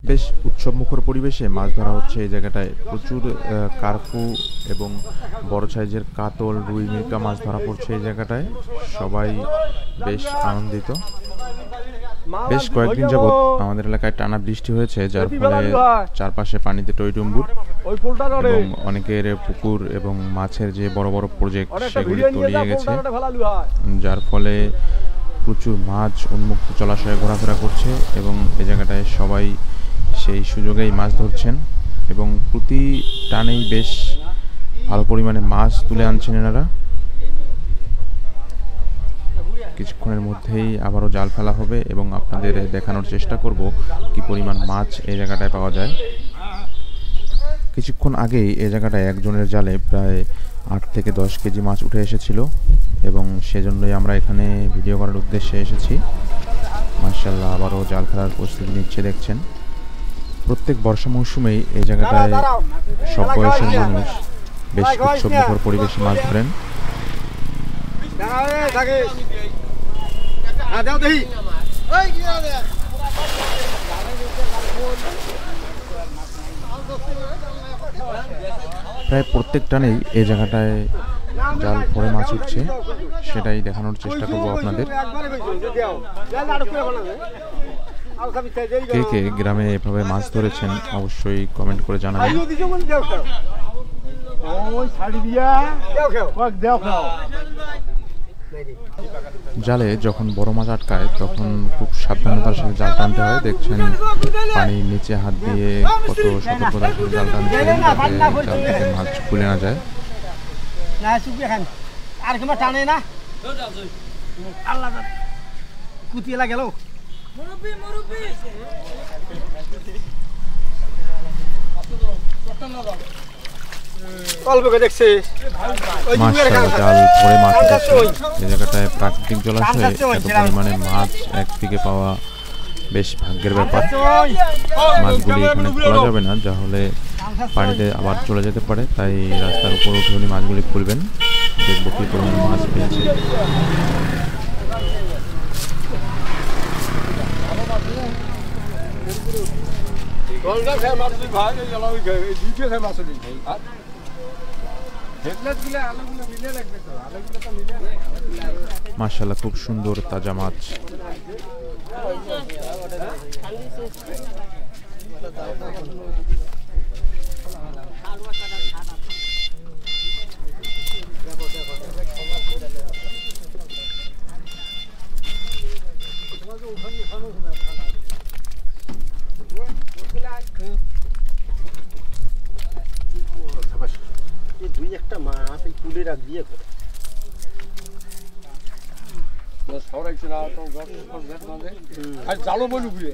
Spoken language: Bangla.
বেশ উৎসবমুখর পরিবেশে মাছ ধরা হচ্ছে এই জায়গাটায়। প্রচুর কার্পু এবং বড় সাইজের কাতল, রুই, মিরকা মাছ ধরা পড়ছে এই জায়গাটায়। সবাই বেশ আনন্দিত। বেশ কয়েকদিন যাবৎ আমাদের এলাকায় টানা বৃষ্টি হয়েছে, যার ফলে চারপাশে পানিতে টইটুম্বুর এবং অনেকের পুকুর এবং মাছের যে বড় বড় প্রজেক্ট সেগুলি তলিয়ে গেছে, যার ফলে প্রচুর মাছ উন্মুক্ত জলাশয়ে ঘোরাফেরা করছে এবং এই জায়গাটায় সবাই সেই সুযোগেই মাছ ধরছেন এবং প্রতি টানেই বেশ ভালো পরিমাণে মাছ তুলে আনছেন এনারা। কিছুক্ষণের মধ্যেই আবারও জাল ফেলা হবে এবং আপনাদের দেখানোর চেষ্টা করব কি পরিমাণ মাছ এই জায়গাটায় পাওয়া যায়। কিছুক্ষণ আগেই এই জায়গাটায় একজনের জালে প্রায় 8 থেকে 10 কেজি মাছ উঠে এসেছিল এবং সেজন্যই আমরা এখানে ভিডিও করার উদ্দেশ্যে এসেছি। মাশাআল্লাহ, আবারও জাল ফেলার প্রস্তুতি নিচ্ছে দেখছেন। প্রত্যেক বর্ষা মৌসুমেই এই জায়গাটায় সব বয়সের মানুষ বেশ উৎসবমুখর পরিবেশে মাছ ধরেন। প্রায় প্রত্যেক টানেই এই জায়গাটায় জাল পরে মাছ উঠছে, সেটাই দেখানোর চেষ্টা করব আপনাদের। কে কে গ্রামে এভাবে মাছ ধরেছেন অবশ্যই কমেন্ট করে জানাবেন। জালে যখন বড় মাছ আটকায় তখন খুব সাবধানতার সাথে জাল টানতে হয়। দেখছেন পানির নিচে হাত দিয়ে কত সতর্কতার সাথে জাল টানছেন যাতে জাল থেকে মাছ খুলে না যায়। জাল পরে মাছ উঠেছে এই জায়গাটায়। প্রাকৃতিক জলাশয়ে এত পরিমাণে মাছ এক দিকে পাওয়া বেশ ভাগ্যের ব্যাপার। মাছগুলি এখানে খোলা যাবে না, যা হলে পানিতে আবার চলে যেতে পারে, তাই রাস্তার উপর উঠে উনি মাছগুলি খুলবেন। দেখবো কি পরিমাণে মাছ পেয়েছে। মাশাআল্লাহ, খুব সুন্দর তাজা মাছ। দুই একটা মাছ এই কুলে রাখ দিয়ে করে সরাইছে না তো আর জালো বলু ঘুরে